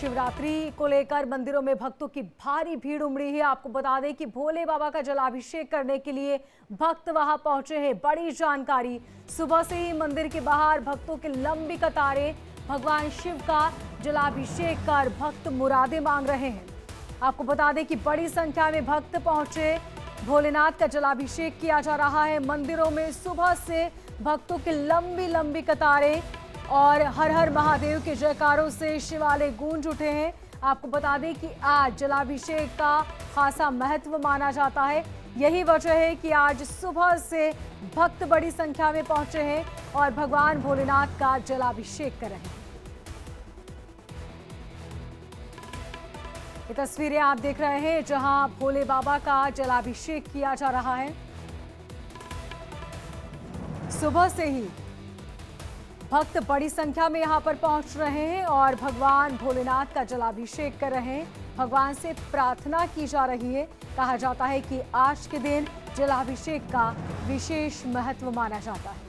महाशिवरात्रि को लेकर मंदिरों में भक्तों की भारी भीड़ उमड़ी है। आपको बता दें कि भोले बाबा का जलाभिषेक करने के लिए भक्त वहां पहुंचे हैं। बड़ी जानकारी, सुबह से ही मंदिर के बाहर भक्तों की लंबी कतारें भगवान शिव का जलाभिषेक कर भक्त मुरादें मांग रहे हैं। आपको बता दें कि बड़ी संख्या में भक्त पहुंचे, भोलेनाथ का जलाभिषेक किया जा रहा है। मंदिरों में सुबह से भक्तों की लंबी लंबी कतारें और हर हर महादेव के जयकारों से शिवालय गूंज उठे हैं। आपको बता दें कि आज जलाभिषेक का खासा महत्व माना जाता है। यही वजह है कि आज सुबह से भक्त बड़ी संख्या में पहुंचे हैं और भगवान भोलेनाथ का जलाभिषेक कर रहे हैं। ये तस्वीरें आप देख रहे हैं जहां भोले बाबा का जलाभिषेक किया जा रहा है। सुबह से ही भक्त बड़ी संख्या में यहां पर पहुंच रहे हैं और भगवान भोलेनाथ का जलाभिषेक कर रहे हैं। भगवान से प्रार्थना की जा रही है। कहा जाता है कि आज के दिन जलाभिषेक का विशेष महत्व माना जाता है।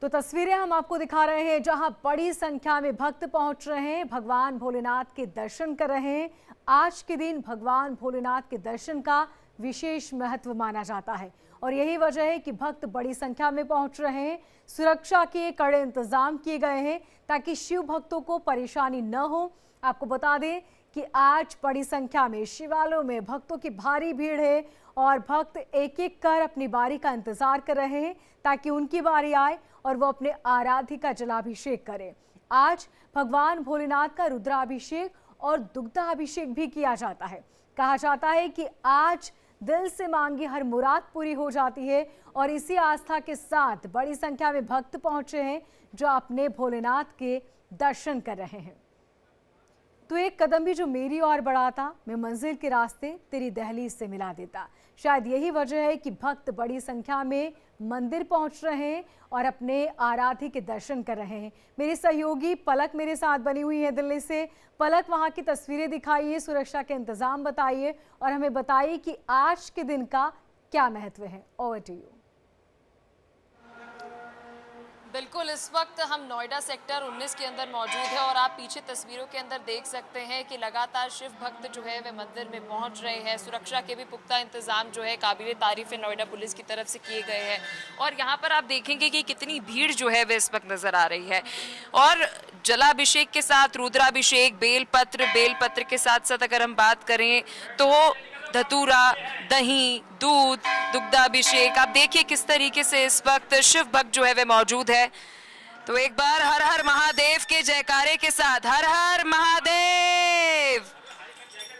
तो तस्वीरें हम आपको दिखा रहे हैं जहां बड़ी संख्या में भक्त पहुंच रहे हैं, भगवान भोलेनाथ के दर्शन कर रहे हैं। आज के दिन भगवान भोलेनाथ के दर्शन का विशेष महत्व माना जाता है और यही वजह है कि भक्त बड़ी संख्या में पहुंच रहे हैं। सुरक्षा के कड़े इंतजाम किए गए हैं ताकि शिव भक्तों को परेशानी न हो। आपको बता दें कि आज बड़ी संख्या में शिवालयों में भक्तों की भारी भीड़ है और भक्त एक एक कर अपनी बारी का इंतजार कर रहे हैं ताकि उनकी बारी आए और वो अपने आराध्य का जलाभिषेक करें। आज भगवान भोलेनाथ का रुद्राभिषेक और दुग्धाभिषेक भी किया जाता है। कहा जाता है कि आज दिल से मांगी हर मुराद पूरी हो जाती है और इसी आस्था के साथ बड़ी संख्या में भक्त पहुंचे हैं जो अपने भोलेनाथ के दर्शन कर रहे हैं। तो एक कदम भी जो मेरी ओर बढ़ाता, मैं मंजिल के रास्ते तेरी दहलीज से मिला देता। शायद यही वजह है कि भक्त बड़ी संख्या में मंदिर पहुंच रहे हैं और अपने आराध्य के दर्शन कर रहे हैं। मेरी सहयोगी पलक मेरे साथ बनी हुई है दिल्ली से। पलक, वहां की तस्वीरें दिखाइए, सुरक्षा के इंतजाम बताइए और हमें बताइए कि आज के दिन का क्या महत्व है। Over to you. बिल्कुल, इस वक्त हम नोएडा सेक्टर 19 के अंदर मौजूद है और आप पीछे तस्वीरों के अंदर देख सकते हैं कि लगातार शिव भक्त जो है वे मंदिर में पहुंच रहे हैं। सुरक्षा के भी पुख्ता इंतजाम जो है काबिले तारीफ है नोएडा पुलिस की तरफ से किए गए हैं और यहाँ पर आप देखेंगे कि कितनी भीड़ जो है वे इस वक्त नजर आ रही है। और जलाभिषेक के साथ रुद्राभिषेक, बेलपत्र के साथ साथ अगर हम बात करें तो धतूरा, दही, दूध, दुग्धाभिषेक, आप देखिए किस तरीके से इस वक्त शिव भक्त जो है वे मौजूद है। तो एक बार हर हर महादेव के जयकारे के साथ हर हर महादेव।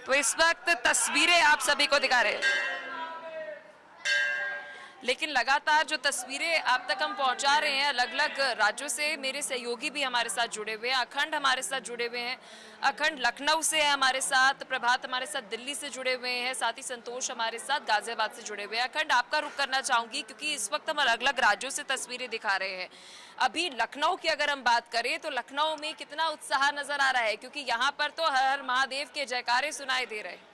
तो इस वक्त तस्वीरें आप सभी को दिखा रहे हैं, लेकिन लगातार जो तस्वीरें आप तक हम पहुंचा रहे हैं अलग अलग राज्यों से। मेरे सहयोगी भी हमारे साथ जुड़े हुए हैं, अखंड हमारे साथ जुड़े हुए हैं। अखंड लखनऊ से है हमारे साथ, प्रभात हमारे साथ दिल्ली से जुड़े हुए हैं, साथ ही संतोष हमारे साथ गाजियाबाद से जुड़े हुए हैं। अखंड, आपका रुख करना चाहूंगी क्योंकि इस वक्त हम अलग अलग राज्यों से तस्वीरें दिखा रहे हैं। अभी लखनऊ की अगर हम बात करें तो लखनऊ में कितना उत्साह नजर आ रहा है क्योंकि यहाँ पर तो हर हर महादेव के जयकारे सुनाई दे रहे हैं।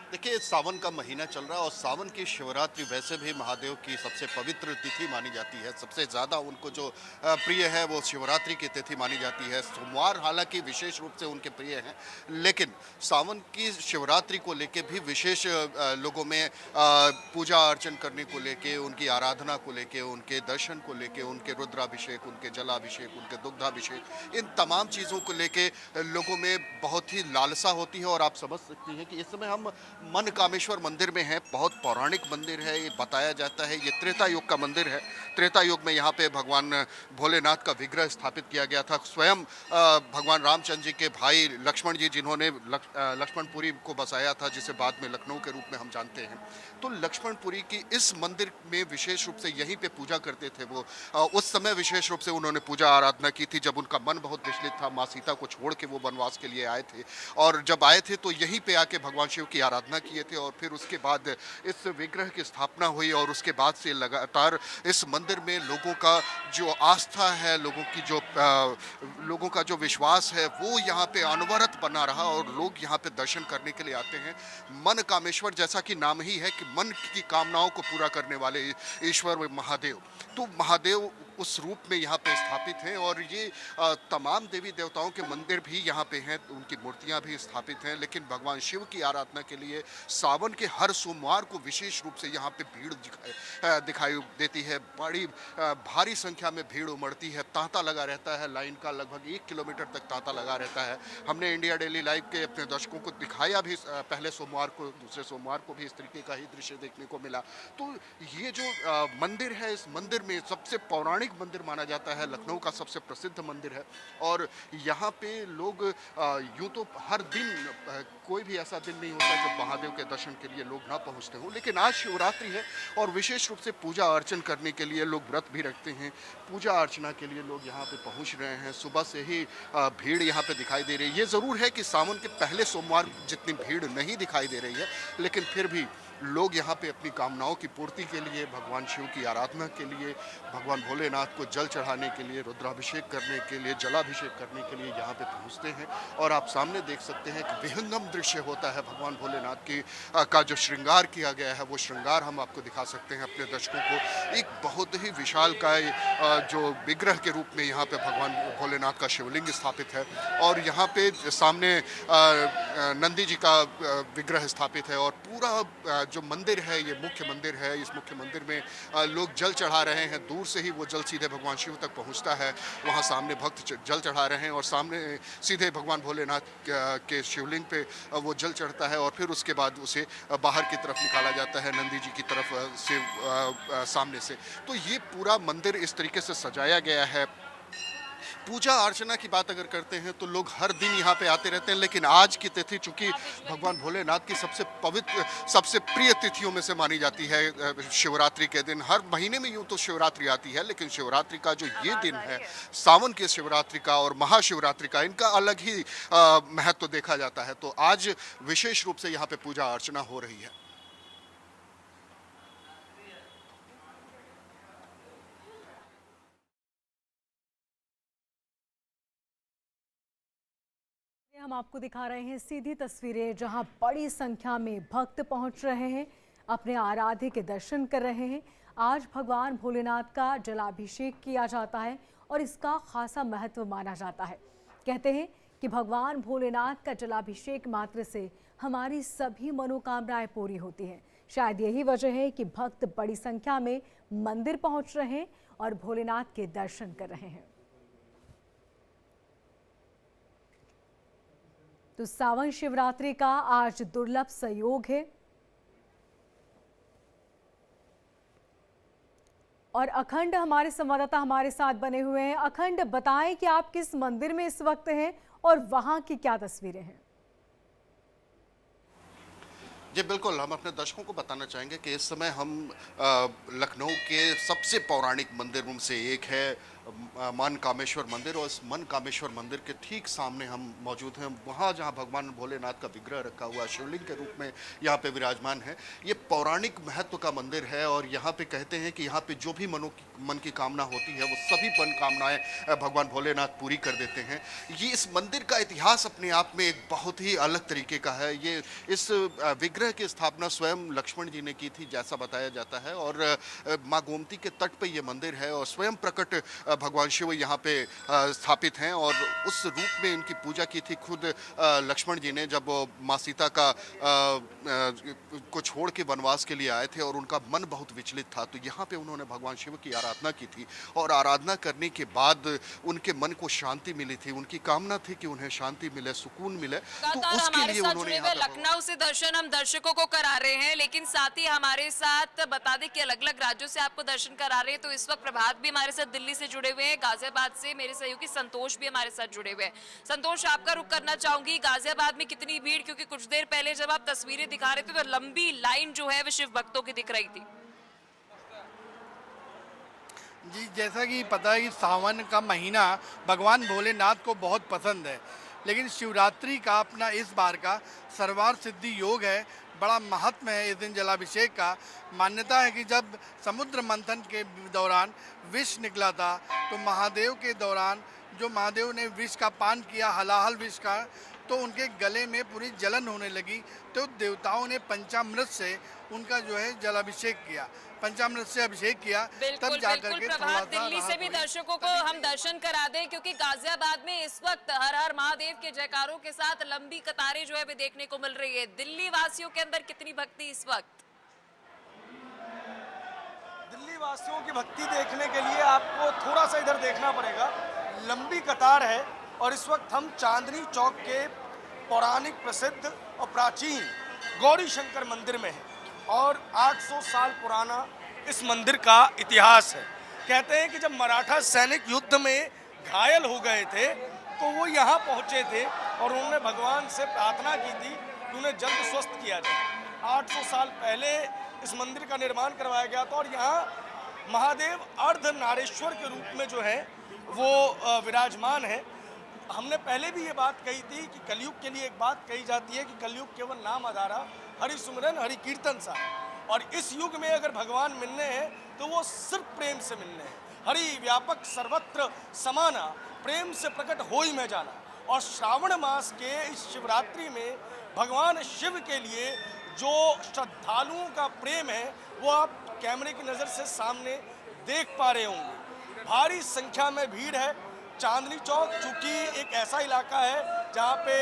देखिए, सावन का महीना चल रहा है और सावन की शिवरात्रि वैसे भी महादेव की सबसे पवित्र तिथि मानी जाती है। सबसे ज़्यादा उनको जो प्रिय है वो शिवरात्रि की तिथि मानी जाती है। सोमवार हालांकि विशेष रूप से उनके प्रिय हैं, लेकिन सावन की शिवरात्रि को लेके भी विशेष लोगों में पूजा अर्चन करने को लेके, उनकी आराधना को लेके, उनके दर्शन को लेके, उनके रुद्राभिषेक, उनके जलाभिषेक, उनके दुग्धाभिषेक, इन तमाम चीज़ों को लेके लोगों में बहुत ही लालसा होती है। और आप समझ सकती हैं कि इस समय हम मनकामेश्वर मंदिर में है। बहुत पौराणिक मंदिर है, ये बताया जाता है ये त्रेता युग का मंदिर है। त्रेता युग में यहाँ पे भगवान भोलेनाथ का विग्रह स्थापित किया गया था। स्वयं भगवान रामचंद्र जी के भाई लक्ष्मण जी, जिन्होंने लक्ष्मणपुरी को बसाया था, जिसे बाद में लखनऊ के रूप में हम जानते हैं। तो लक्ष्मणपुरी की इस मंदिर में विशेष रूप से यहीं पे पूजा करते थे वो। उस समय विशेष रूप से उन्होंने पूजा आराधना की थी जब उनका मन बहुत विचलित था। माँ सीता को छोड़ के वो वनवास के लिए आए थे और जब आए थे तो यहीं पे आके भगवान शिव की आराधना किए थे और फिर उसके बाद इस विग्रह की स्थापना हुई और उसके बाद से लगातार इस मंदिर में लोगों का जो आस्था है, लोगों का जो विश्वास है वो यहाँ पे अनवरत बना रहा और लोग यहाँ पे दर्शन करने के लिए आते हैं। मन कामेश्वर, जैसा कि नाम ही है कि मन की कामनाओं को पूरा करने वाले ईश्वर महादेव। तो महादेव उस रूप में यहाँ पे स्थापित हैं और ये तमाम देवी देवताओं के मंदिर भी यहाँ पे हैं, उनकी मूर्तियाँ भी स्थापित हैं। लेकिन भगवान शिव की आराधना के लिए सावन के हर सोमवार को विशेष रूप से यहाँ पे भीड़ दिखाई देती है। बड़ी भारी संख्या में भीड़ उमड़ती है, तांता लगा रहता है, लाइन का लगभग 1 किलोमीटर तक तांता लगा रहता है। हमने इंडिया डेली लाइव के अपने दर्शकों को दिखाया भी पहले सोमवार को, दूसरे सोमवार को भी इस तरीके का ही दृश्य देखने को मिला। तो ये जो मंदिर है, इस मंदिर में सबसे पौराणिक मंदिर माना जाता है, लखनऊ का सबसे प्रसिद्ध मंदिर है और यहाँ पे लोग यूं तो हर दिन कोई भी ऐसा दिन नहीं होता जब महादेव के दर्शन के लिए लोग ना पहुँचते हों, लेकिन आज शिवरात्रि है और विशेष रूप से पूजा अर्चन करने के लिए लोग व्रत भी रखते हैं। पूजा अर्चना के लिए लोग यहाँ पे पहुँच रहे हैं। सुबह से ही भीड़ यहाँ पे दिखाई दे रही है। ये ज़रूर है कि सावन के पहले सोमवार जितनी भीड़ नहीं दिखाई दे रही है, लेकिन फिर भी लोग यहाँ पे अपनी कामनाओं की पूर्ति के लिए, भगवान शिव की आराधना के लिए, भगवान भोलेनाथ को जल चढ़ाने के लिए, रुद्राभिषेक करने के लिए, जलाभिषेक करने के लिए यहाँ पे पहुँचते हैं। और आप सामने देख सकते हैं कि विहंगम दृश्य होता है भगवान भोलेनाथ की का जो श्रृंगार किया गया है, वो श्रृंगार हम आपको दिखा सकते हैं अपने दर्शकों को। एक बहुत ही विशालकाय जो विग्रह के रूप में यहाँ पे भगवान भोलेनाथ का शिवलिंग स्थापित है और यहाँ पे सामने नंदी जी का विग्रह स्थापित है और पूरा जो मंदिर है, ये मुख्य मंदिर है। इस मुख्य मंदिर में लोग जल चढ़ा रहे हैं। दूर से ही वो जल सीधे भगवान शिव तक पहुंचता है। वहाँ सामने भक्त जल चढ़ा रहे हैं और सामने सीधे भगवान भोलेनाथ के शिवलिंग पे वो जल चढ़ता है और फिर उसके बाद उसे बाहर की तरफ निकाला जाता है, नंदी जी की तरफ से सामने से। तो ये पूरा मंदिर इस तरीके से सजाया गया है। पूजा अर्चना की बात अगर करते हैं तो लोग हर दिन यहाँ पे आते रहते हैं, लेकिन आज की तिथि चूंकि भगवान भोलेनाथ की सबसे पवित्र, सबसे प्रिय तिथियों में से मानी जाती है, शिवरात्रि के दिन। हर महीने में यूं तो शिवरात्रि आती है, लेकिन शिवरात्रि का जो ये दिन है, सावन के शिवरात्रि का और महाशिवरात्रि का, इनका अलग ही महत्व देखा जाता है। तो आज विशेष रूप से यहाँ पे पूजा अर्चना हो रही है। हम आपको दिखा रहे हैं सीधी तस्वीरें जहां बड़ी संख्या में भक्त पहुंच रहे हैं, अपने आराध्य के दर्शन कर रहे हैं। आज भगवान भोलेनाथ का जलाभिषेक किया जाता है और इसका खासा महत्व माना जाता है। कहते हैं कि भगवान भोलेनाथ का जलाभिषेक मात्र से हमारी सभी मनोकामनाएं पूरी होती हैं। शायद यही वजह है कि भक्त बड़ी संख्या में मंदिर पहुंच रहे हैं और भोलेनाथ के दर्शन कर रहे हैं। तो सावन शिवरात्रि का आज दुर्लभ संयोग है और अखंड हमारे संवाददाता हमारे साथ बने हुए हैं। अखंड, बताएं कि आप किस मंदिर में इस वक्त हैं और वहां की क्या तस्वीरें हैं। जी बिल्कुल, हम अपने दर्शकों को बताना चाहेंगे कि इस समय हम लखनऊ के सबसे पौराणिक मंदिरों में से एक है मन कामेश्वर मंदिर और इस मन कामेश्वर मंदिर के ठीक सामने हम मौजूद हैं। वहाँ जहाँ भगवान भोलेनाथ का विग्रह रखा हुआ शिवलिंग के रूप में यहाँ पे विराजमान है। ये पौराणिक महत्व का मंदिर है और यहाँ पे कहते हैं कि यहाँ पे जो भी मन की कामना होती है वो सभी मनोकामनाएं भगवान भोलेनाथ पूरी कर देते हैं। ये इस मंदिर का इतिहास अपने आप में एक बहुत ही अलग तरीके का है। ये इस विग्रह की स्थापना स्वयं लक्ष्मण जी ने की थी जैसा बताया जाता है और माँ गोमती के तट पर ये मंदिर है और स्वयं प्रकट भगवान शिव यहाँ पे स्थापित हैं और उस रूप में इनकी पूजा की थी खुद लक्ष्मण जी ने जब माँ सीता का को छोड़ के वनवास के लिए आए थे और उनका मन बहुत विचलित था, तो यहाँ पे उन्होंने भगवान शिव की आराधना की थी और आराधना करने के बाद उनके मन को शांति मिली थी। उनकी कामना थी कि उन्हें शांति मिले, सुकून मिले, तो उसके लिए उन्होंने लखनऊ से दर्शन हम दर्शकों को करा रहे हैं, लेकिन साथ ही हमारे साथ बता दें कि अलग अलग राज्यों से आपको दर्शन करा रहे हैं। तो इस वक्त प्रभात भी हमारे साथ दिल्ली से जुड़े हुए हैं, गाजियाबाद से मेरे सहयोगी संतोष भी हमारे साथ जुड़े हुए हैं। संतोष, आपका रुख करना चाहूंगी, गाजियाबाद में कितनी भीड़, क्योंकि कुछ देर पहले जब आप तस्वीरें दिखा रहे थे तो लंबी लाइन जो है वो शिव भक्तों की दिख रही थी। जी, जैसा कि पता है कि सावन का महीना भगवान भोलेनाथ को बहुत पसंद है, लेकिन शिवरात्रि का अपना इस बार का सर्वार्थ सिद्धि योग है, बड़ा महत्व है इस दिन जलाभिषेक का। मान्यता है कि जब समुद्र मंथन के दौरान विष निकला था तो महादेव के दौरान जो महादेव ने विष का पान किया, हलाहल विष का, तो उनके गले में पूरी जलन होने लगी, तो देवताओं ने पंचामृत से उनका जो है जलाभिषेक किया, पंचामृत से अभिषेक किया, तब जाकर के थोड़ा सा दिल्ली से भी दर्शकों को हम दर्शन करा दें, क्योंकि गाजियाबाद में इस वक्त हर हर महादेव के जयकारों के साथ लंबी कतारें जो है भी देखने को मिल रही है। दिल्ली वासियों के अंदर कितनी भक्ति इस वक्त? दिल्ली वासियों की भक्ति देखने के लिए आपको थोड़ा सा इधर देखना पड़ेगा। लंबी कतार है और इस वक्त हम चांदनी चौक के पौराणिक प्रसिद्ध और प्राचीन गौरी शंकर मंदिर में हैं और 800 साल पुराना इस मंदिर का इतिहास है। कहते हैं कि जब मराठा सैनिक युद्ध में घायल हो गए थे तो वो यहाँ पहुँचे थे और उन्होंने भगवान से प्रार्थना की थी कि उन्हें जल्द स्वस्थ किया जाए। 800 साल पहले इस मंदिर का निर्माण करवाया गया था और यहाँ महादेव अर्धनारेश्वर के रूप में जो है वो विराजमान है। हमने पहले भी ये बात कही थी कि कलयुग के लिए एक बात कही जाती है कि कलयुग केवल नाम आधारा, हरि सुमरन हरि कीर्तन सा, और इस युग में अगर भगवान मिलने हैं तो वो सिर्फ प्रेम से मिलने हैं। हरि व्यापक सर्वत्र समाना, प्रेम से प्रकट हो ही में जाना। और श्रावण मास के इस शिवरात्रि में भगवान शिव के लिए जो श्रद्धालुओं का प्रेम है वो आप कैमरे की नज़र से सामने देख पा रहे होंगे। भारी संख्या में भीड़ है। चांदनी चौक चूँकि एक ऐसा इलाका है जहाँ पे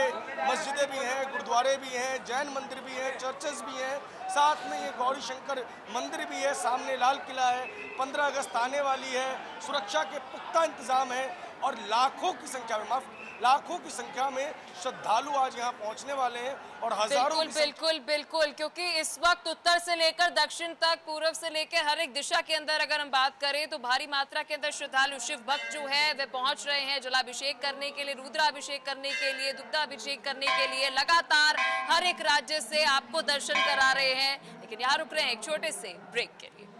मस्जिदें भी हैं, गुरुद्वारे भी हैं, जैन मंदिर भी हैं, चर्चेस भी हैं, साथ में ये गौरी शंकर मंदिर भी है, सामने लाल किला है, 15 अगस्त आने वाली है, सुरक्षा के पुख्ता इंतजाम है और लाखों की संख्या में श्रद्धालु आज यहाँ पहुँचने वाले हैं और हजारों बिल्कुल, क्योंकि इस वक्त उत्तर से लेकर दक्षिण तक, पूर्व से लेकर हर एक दिशा के अंदर अगर हम बात करें तो भारी मात्रा के अंदर श्रद्धालु शिव भक्त जो है वे पहुंच रहे हैं जलाभिषेक करने के लिए, रुद्राभिषेक करने के लिए, दुग्धाभिषेक करने के लिए। लगातार हर एक राज्य से आपको दर्शन करा रहे हैं, लेकिन यहाँ रुक रहे हैं एक छोटे से ब्रेक के लिए।